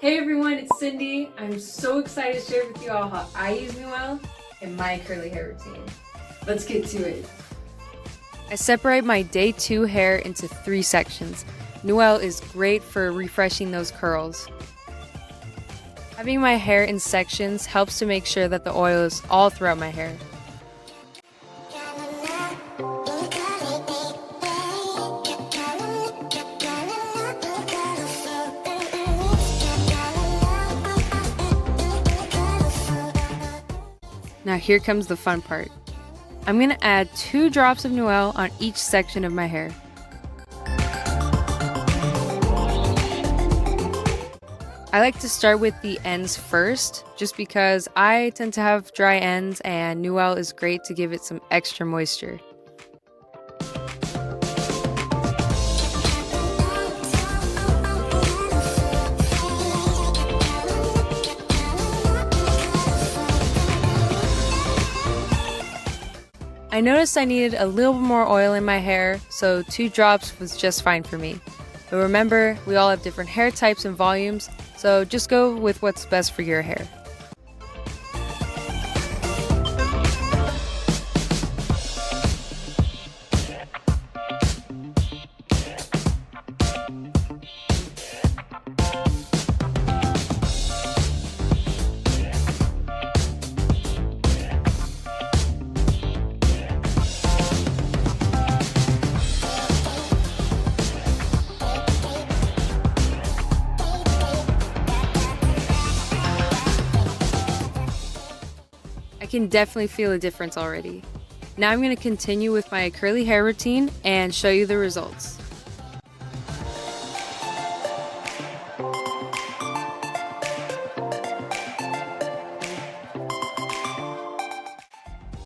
Hey everyone, it's Cindy. I'm so excited to share with you all how I use NUELE in my curly hair routine. Let's get to it. I separate my day 2 hair into 3 sections. NUELE is great for refreshing those curls. Having my hair in sections helps to make sure that the oil is all throughout my hair. Now here comes the fun part. I'm going to add 2 drops of NUELE on each section of my hair. I like to start with the ends first, just because I tend to have dry ends and NUELE is great to give it some extra moisture. I noticed I needed a little more oil in my hair, so 2 drops was just fine for me. But remember, we all have different hair types and volumes, so just go with what's best for your hair. I can definitely feel a difference already. Now I'm going to continue with my curly hair routine and show you the results.